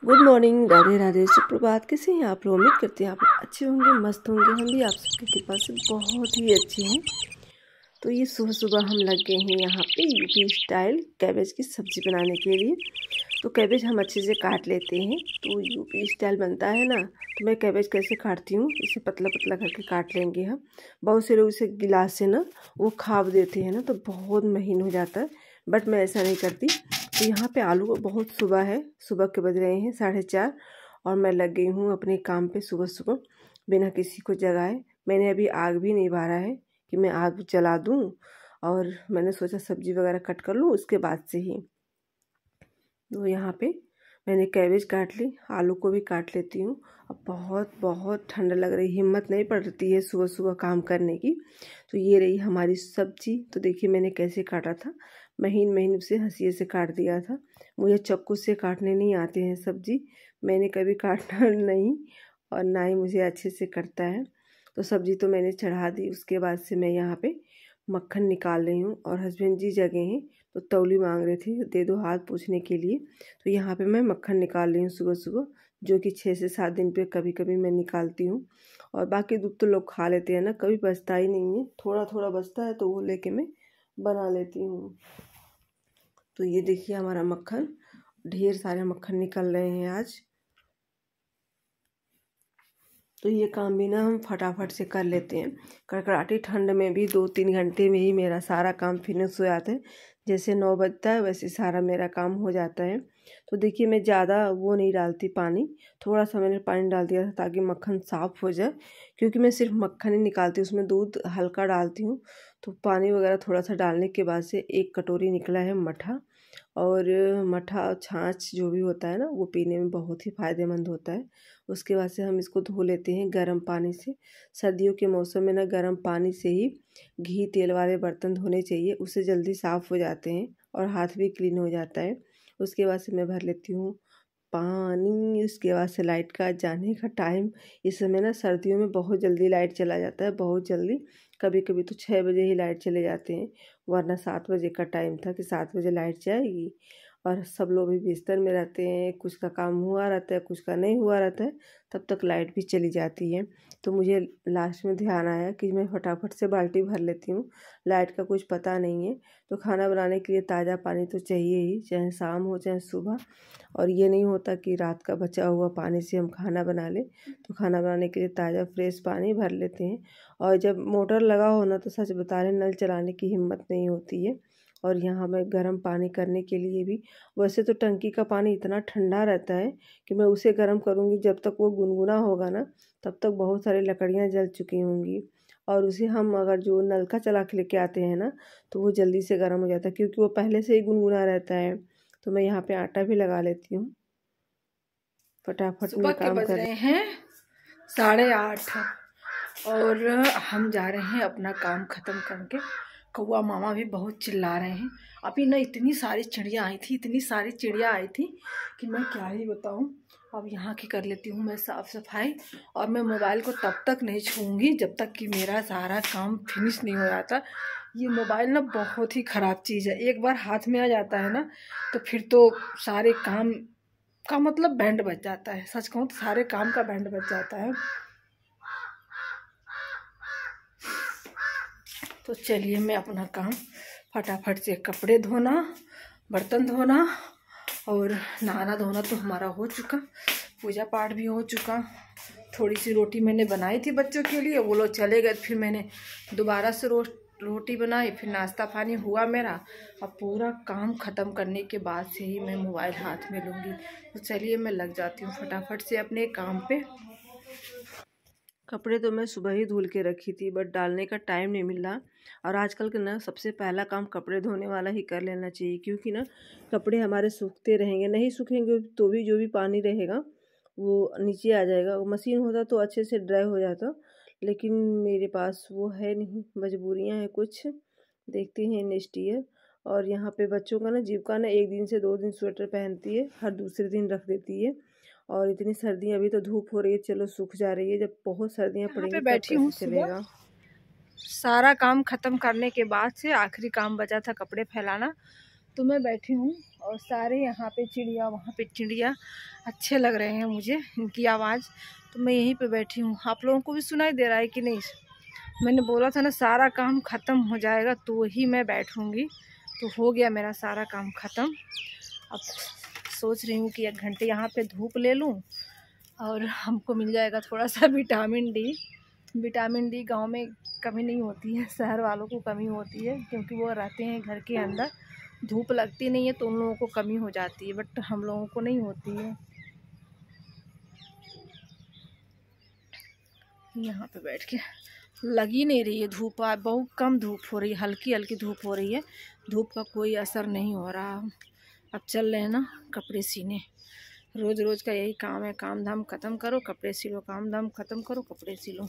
Good morning, Radhe Radhe, सुप्रभात। कैसे हैं आप लोग? उम्मीद करते हैं आप लोग अच्छे होंगे, मस्त होंगे। हम भी आप सबकी कृपा से बहुत ही अच्छे हैं। तो ये सुबह सुबह हम लग गए हैं यहाँ पे यूपी स्टाइल कैबेज की सब्ज़ी बनाने के लिए। तो कैबेज हम अच्छे से काट लेते हैं। तो यूपी स्टाइल बनता है ना, तो मैं कैबेज कैसे काटती हूँ, इसे पतला पतला करके काट लेंगे हम। बहुत से लोग इसे गिलास से ना वो खाब देते हैं ना, तो बहुत महीन हो जाता है, बट मैं ऐसा नहीं करती। तो यहाँ पे आलू बहुत सुबह है, सुबह के बज रहे हैं 4:30 और मैं लग गई हूँ अपने काम पे सुबह सुबह बिना किसी को जगाए। मैंने अभी आग भी नहीं बारा है कि मैं आग जला दूँ, और मैंने सोचा सब्जी वगैरह कट कर लूँ उसके बाद से ही। तो यहाँ पे मैंने कैबेज काट ली, आलू को भी काट लेती हूँ। अब बहुत बहुत ठंड लग रही, हिम्मत नहीं पड़ती है सुबह सुबह काम करने की। तो ये रही हमारी सब्जी। तो देखिए मैंने कैसे काटा था, महीन महीन उसे हंसिए से काट दिया था। मुझे चाकू से काटने नहीं आते हैं सब्जी, मैंने कभी काटना नहीं, और ना ही मुझे अच्छे से कटता है। तो सब्जी तो मैंने चढ़ा दी, उसके बाद से मैं यहाँ पे मक्खन निकाल रही हूँ। और हस्बैंड जी जगह हैं तो तौली मांग रहे थे, दे दो हाथ पूछने के लिए। तो यहाँ पे मैं मक्खन निकाल रही हूँ सुबह सुबह, जो कि 6 से 7 दिन पे कभी कभी मैं निकालती हूँ। और बाकी दूध तो लोग खा लेते हैं ना, कभी बचता ही नहीं है, थोड़ा थोड़ा बचता है तो वो लेके मैं बना लेती हूँ। तो ये देखिए हमारा मक्खन, ढेर सारे मक्खन निकल रहे हैं आज। तो ये काम भी ना हम फटाफट से कर लेते हैं। कड़कड़ाटी ठंड में भी 2-3 घंटे में ही मेरा सारा काम फिनिश हो जाता है। जैसे 9 बजता है वैसे सारा मेरा काम हो जाता है। तो देखिए मैं ज़्यादा वो नहीं डालती पानी, थोड़ा सा मैंने पानी डाल दिया था ताकि मक्खन साफ़ हो जाए। क्योंकि मैं सिर्फ मक्खन ही निकालती हूँ, उसमें दूध हल्का डालती हूँ। तो पानी वगैरह थोड़ा सा डालने के बाद से 1 कटोरी निकला है मठा। और मठा छाछ जो भी होता है ना, वो पीने में बहुत ही फ़ायदेमंद होता है। उसके बाद से हम इसको धो लेते हैं गर्म पानी से। सर्दियों के मौसम में ना गर्म पानी से ही घी तेल वाले बर्तन धोने चाहिए, उससे जल्दी साफ़ हो जाते हैं और हाथ भी क्लीन हो जाता है। उसके बाद से मैं भर लेती हूँ पानी। उसके बाद से लाइट का जाने का टाइम, इस समय ना सर्दियों में बहुत जल्दी लाइट चला जाता है, बहुत जल्दी। कभी कभी तो 6 बजे ही लाइट चले जाते हैं, वरना 7 बजे का टाइम था कि 7 बजे लाइट जाएगी। और सब लोग भी बिस्तर में रहते हैं, कुछ का काम हुआ रहता है, कुछ का नहीं हुआ रहता है, तब तक लाइट भी चली जाती है। तो मुझे लास्ट में ध्यान आया कि मैं फटाफट से बाल्टी भर लेती हूँ, लाइट का कुछ पता नहीं है। तो खाना बनाने के लिए ताज़ा पानी तो चाहिए ही, चाहे शाम हो चाहे सुबह। और ये नहीं होता कि रात का बचा हुआ पानी से हम खाना बना लें। तो खाना बनाने के लिए ताज़ा फ्रेश पानी भर लेते हैं। और जब मोटर लगा हो ना, तो सच बता रहे नल चलाने की हिम्मत नहीं होती है। और यहाँ मैं गर्म पानी करने के लिए भी, वैसे तो टंकी का पानी इतना ठंडा रहता है कि मैं उसे गर्म करूँगी, जब तक वो गुनगुना होगा ना तब तक बहुत सारी लकड़ियाँ जल चुकी होंगी। और उसे हम अगर जो नल का चला के लेके आते हैं ना, तो वो जल्दी से गर्म हो जाता है, क्योंकि वो पहले से ही गुनगुना रहता है। तो मैं यहाँ पे आटा भी लगा लेती हूँ, फटाफट सुबह में के काम बज कर। रहे हैं 8:30 और हम जा रहे हैं अपना काम खत्म करके। कौआ मामा भी बहुत चिल्ला रहे हैं। अभी ना इतनी सारी चिड़िया आई थी, इतनी सारी चिड़िया आई थी कि मैं क्या ही बताऊं। अब यहाँ की कर लेती हूँ मैं साफ़ सफाई, और मैं मोबाइल को तब तक नहीं छूऊंगी जब तक कि मेरा सारा काम फिनिश नहीं हो जाता। ये मोबाइल ना बहुत ही ख़राब चीज़ है, एक बार हाथ में आ जाता है ना तो फिर तो सारे काम का मतलब बैंड बज जाता है। सच कहूँ तो सारे काम का बैंड बज जाता है। तो चलिए मैं अपना काम फटाफट से, कपड़े धोना, बर्तन धोना और नहाना धोना तो हमारा हो चुका, पूजा पाठ भी हो चुका। थोड़ी सी रोटी मैंने बनाई थी बच्चों के लिए, वो लोग चले गए, फिर मैंने दोबारा से रोटी बनाई, फिर नाश्ता पानी हुआ मेरा। अब पूरा काम ख़त्म करने के बाद से ही मैं मोबाइल हाथ में लूँगी। तो चलिए मैं लग जाती हूँ फटाफट से अपने काम पे। कपड़े तो मैं सुबह ही धुल के रखी थी, बट डालने का टाइम नहीं मिल रहा। और आजकल के ना सबसे पहला काम कपड़े धोने वाला ही कर लेना चाहिए, क्योंकि ना कपड़े हमारे सूखते रहेंगे, नहीं सूखेंगे तो भी जो भी पानी रहेगा वो नीचे आ जाएगा। मशीन होता तो अच्छे से ड्राई हो जाता, लेकिन मेरे पास वो है नहीं, मजबूरियां हैं कुछ, देखते हैं नेक्स्ट ईयर। और यहाँ पे बच्चों का ना जीविका ना 1 दिन से 2 दिन स्वेटर पहनती है, हर दूसरे दिन रख देती है। और इतनी सर्दियाँ, अभी तो धूप हो रही है, चलो सूख जा रही है, जब बहुत सर्दियाँ यहाँ पे पड़ेंगी तब बैठी हूँ कैसे सुबह, चलेगा। सारा काम खत्म करने के बाद से आखिरी काम बचा था कपड़े फैलाना। तो मैं बैठी हूँ और सारे यहाँ पे चिड़िया वहाँ पे चिड़िया अच्छे लग रहे हैं मुझे इनकी आवाज़। तो मैं यहीं पे बैठी हूँ। आप लोगों को भी सुनाई दे रहा है कि नहीं? मैंने बोला था ना सारा काम ख़त्म हो जाएगा तो ही मैं बैठूँगी। तो हो गया मेरा सारा काम ख़त्म। अब सोच रही हूँ कि 1 घंटे यहाँ पे धूप ले लूँ और हमको मिल जाएगा थोड़ा सा विटामिन डी। विटामिन डी गांव में कमी नहीं होती है, शहर वालों को कमी होती है क्योंकि वो रहते हैं घर के अंदर, धूप लगती नहीं है तो उन लोगों को कमी हो जाती है, बट हम लोगों को नहीं होती है। यहाँ पे बैठ के लगी नहीं रही है धूप, बहुत कम धूप हो रही है, हल्की हल्की धूप हो रही है, धूप का कोई असर नहीं हो रहा। अब चल रहे हैं ना कपड़े सीने। रोज़ रोज़ का यही काम है, काम धाम ख़त्म करो कपड़े सिलो, काम धाम ख़त्म करो कपड़े सिलो।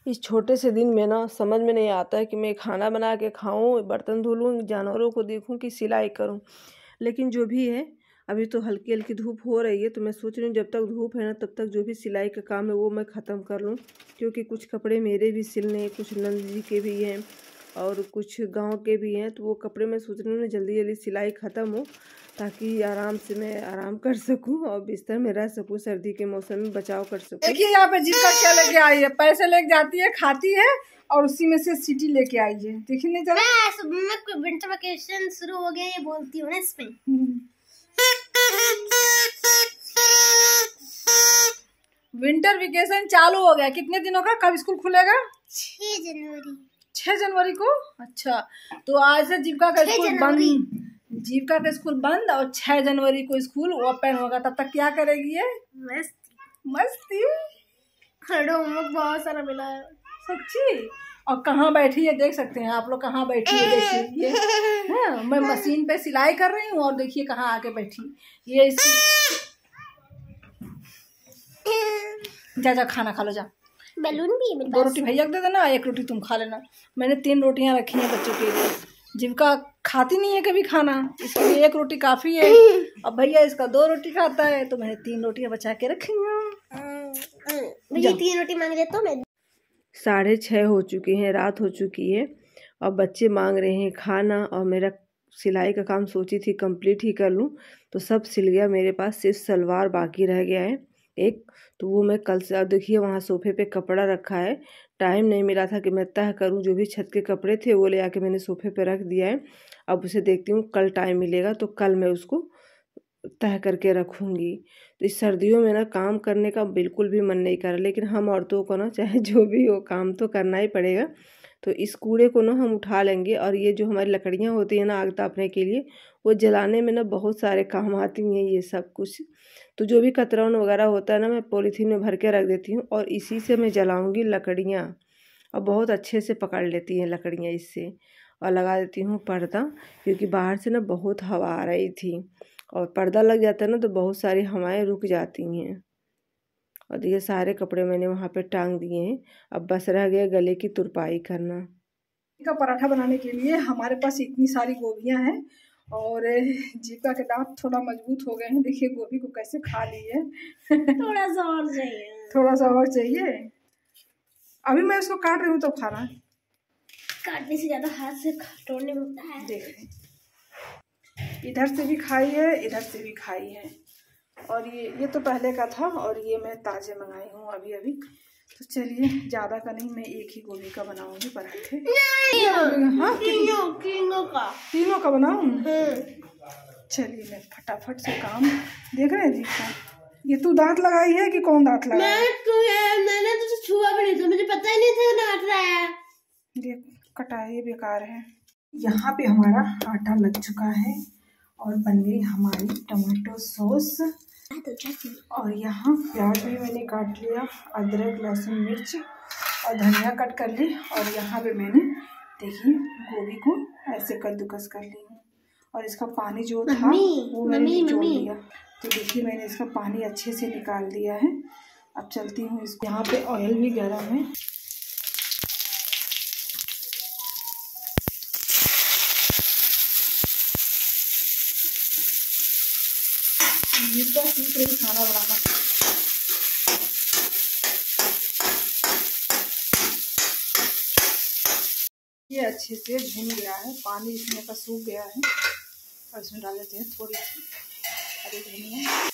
इस छोटे से दिन में ना समझ में नहीं आता है कि मैं खाना बना के खाऊं, बर्तन धो लूँ, जानवरों को देखूं कि सिलाई करूं। लेकिन जो भी है, अभी तो हल्की हल्की धूप हो रही है तो मैं सोच रही हूँ जब तक धूप है ना तब तक जो भी सिलाई का काम है वो मैं ख़त्म कर लूँ, क्योंकि कुछ कपड़े मेरे भी सिलने हैं, कुछ नंद जी के भी हैं और कुछ गांव के भी हैं। तो वो कपड़े मैं सोच रही हूँ ना जल्दी जल्दी सिलाई ख़त्म हो ताकि आराम से मैं आराम कर सकूं और बिस्तर में रह सकूं, सर्दी के मौसम में बचाव कर सकूं। देखिए यहाँ पे जीविका क्या लेके आई है, पैसे लेके जाती है, खाती है और उसी में से सिटी लेके आई है। देखिए नहीं जरा विंटर वेकेशन शुरू हो गया ये बोलती हूँ ना इसमें। विंटर वेकेशन चालू हो गया, कितने दिनों का? कब स्कूल खुलेगा? 6 जनवरी। 6 जनवरी को। अच्छा, तो आज से जीविका का स्कूल बंद, जीविका का स्कूल बंद और 6 जनवरी को स्कूल ओपन होगा। तब तक क्या करेगी ये? मस्ती मस्ती। होमवर्क बहुत सारा मिला है सच्ची। और कहाँ बैठी है देख सकते हैं आप लोग, कहाँ बैठी है देखिए। हाँ, मैं मशीन पे सिलाई कर रही हूँ और देखिए कहाँ आके बैठी ये। जा खाना खा लो, जा। बैलून भी है 2 रोटी भैया को दे देना, 1 रोटी तुम खा लेना। मैंने 3 रोटियां रखी हैं बच्चों के लिए। जीविका खाती नहीं है कभी खाना, इसके लिए 1 रोटी काफ़ी है। अब भैया इसका 2 रोटी खाता है तो मैंने 3 रोटियां बचा के रखी हैं। भैया 3 रोटी मांग लेता हूँ मैं। 6:30 हो चुकी हैं, रात हो चुकी है और बच्चे मांग रहे हैं खाना और मेरा सिलाई का काम सोची थी कंप्लीट ही कर लूँ तो सब सिल गया। मेरे पास सिर्फ सलवार बाकी रह गया है एक, तो वो मैं कल से। अब देखिए वहाँ सोफे पे कपड़ा रखा है, टाइम नहीं मिला था कि मैं तह करूँ। जो भी छत के कपड़े थे वो ले आके मैंने सोफे पे रख दिया है। अब उसे देखती हूँ कल टाइम मिलेगा तो कल मैं उसको तह करके रखूँगी। तो इस सर्दियों में ना काम करने का बिल्कुल भी मन नहीं कर रहा, लेकिन हम औरतों को ना चाहे जो भी हो काम तो करना ही पड़ेगा। तो इस कूड़े को ना हम उठा लेंगे और ये जो हमारी लकड़ियाँ होती हैं ना आग तापने के लिए, वो जलाने में ना बहुत सारे काम आती हैं ये सब कुछ। तो जो भी कतरन वगैरह होता है ना मैं पॉलीथीन में भर के रख देती हूँ और इसी से मैं जलाऊँगी लकड़ियाँ, और बहुत अच्छे से पकड़ लेती हैं लकड़ियाँ इससे। और लगा देती हूँ पर्दा, क्योंकि बाहर से ना बहुत हवा आ रही थी और पर्दा लग जाता है ना तो बहुत सारी हवाएं रुक जाती हैं। और ये सारे कपड़े मैंने वहाँ पे टांग दिए हैं। अब बस रह गया गले की तुरपाई करना। का पराठा बनाने के लिए हमारे पास इतनी सारी गोभियाँ हैं और जीविका के दांत थोड़ा मजबूत हो गए हैं। देखिए गोभी को कैसे खा ली है। थोड़ा सा और चाहिए, थोड़ा सा और चाहिए। अभी मैं उसको काट रही हूँ तो खा रहा है। काटने से ज्यादा हाथ से तोड़ने में होता है। देख रहे इधर से भी खाई है, इधर से भी खाई है। और ये तो पहले का था और ये मैं ताजे मंगाई हूँ अभी अभी। तो चलिए ज़्यादा का नहीं, मैं एक ही गोभी का बनाऊंगी पराठे। हाँ तीनों का बनाऊँ। चलिए मैं फटाफट से काम देख रहे हैं जी का। ये तू दांत लगाई है कि कौन दांत लगाया? मैंने तो छुआ भी नहीं था, मुझे पता ही नहीं था दांत रहा है। देख कटाई बेकार है। यहाँ पे हमारा आटा लग चुका है और बन गई हमारी टमाटो सॉस। और यहाँ प्याज भी मैंने काट लिया, अदरक लहसुन मिर्च और धनिया कट कर ली। और यहाँ पे मैंने देखिए गोभी को ऐसे कद्दूकस कर ली हूँ और इसका पानी जो था वो मैंने निचोड़ लिया। तो देखिए मैंने इसका पानी अच्छे से निकाल दिया है। अब चलती हूँ इसको। यहाँ पे ऑयल भी गर्म है। तो सीख रही खाना बनाना। देखिए अच्छे से भुन गया है, पानी इसमें का सूख गया है। और इसमें डाल देते हैं थोड़ी सी हरी धनिया।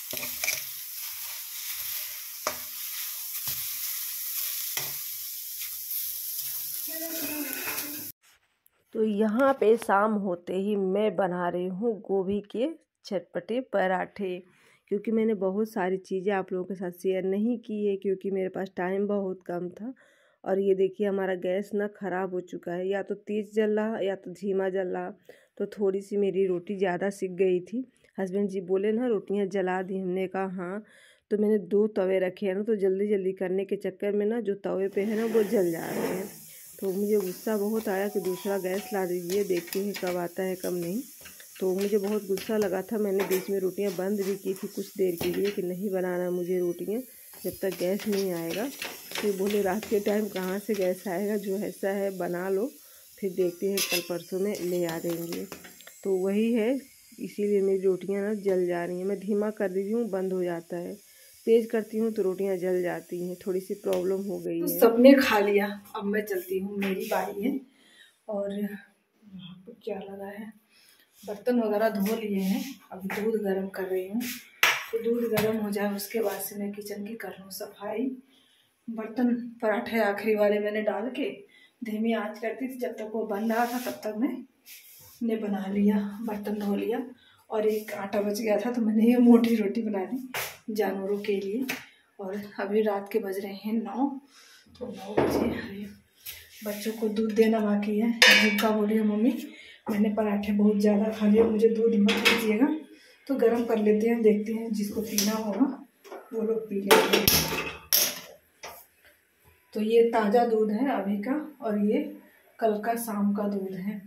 तो यहाँ पे शाम होते ही मैं बना रही हूँ गोभी के चटपटे पराठे, क्योंकि मैंने बहुत सारी चीज़ें आप लोगों के साथ शेयर नहीं की है क्योंकि मेरे पास टाइम बहुत कम था। और ये देखिए हमारा गैस ना ख़राब हो चुका है, या तो तेज़ जल रहा या तो धीमा जल रहा। तो थोड़ी सी मेरी रोटी ज़्यादा सिक गई थी। हस्बैंड जी बोले ना रोटियाँ जला दी, हमने कहा हाँ। तो मैंने 2 तवे रखे हैं ना, तो जल्दी जल्दी करने के चक्कर में ना जो तवे पे है ना वो जल जा रहे हैं। तो मुझे गुस्सा बहुत आया कि दूसरा गैस ला दीजिए, देखते हैं कब आता है कब नहीं। तो मुझे बहुत गुस्सा लगा था, मैंने बीच में रोटियां बंद भी की थी कुछ देर के लिए कि नहीं बनाना मुझे रोटियां जब तक गैस नहीं आएगा। तो बोले रात के टाइम कहाँ से गैस आएगा, जो ऐसा है बना लो, फिर देखते हैं कल परसों में ले आ देंगे। तो वही है, इसीलिए मेरी रोटियाँ ना जल जा रही हैं। मैं धीमा कर देती हूँ बंद हो जाता है, तेज़ करती हूँ तो रोटियाँ जल जाती हैं। थोड़ी सी प्रॉब्लम हो गई तो है। सबने खा लिया, अब मैं चलती हूँ, मेरी बारी है। और यहाँ पर क्या लगा है, बर्तन वगैरह धो लिए हैं, अब दूध गर्म कर रही हूँ। तो दूध गर्म हो जाए उसके बाद से मैं किचन की कर लूँ सफाई। बर्तन पराठे आखिरी वाले मैंने डाल के धीमी आंच करती थी, जब तक वो बन रहा था तब तक मैंने बना लिया, बर्तन धो लिया। और एक आटा बच गया था तो मैंने ये मोटी रोटी बना दी जानवरों के लिए। और अभी रात के बज रहे हैं 9, तो 9 बजे अभी बच्चों को दूध देना बाकी है। जिनका बोलिए मम्मी मैंने पराठे बहुत ज़्यादा खा लिए, मुझे दूध मत दीजिएगा। तो गर्म कर लेते हैं, देखते हैं जिसको पीना होगा वो लोग पी लेंगे। तो ये ताज़ा दूध है अभी का, और ये कल का शाम का दूध है।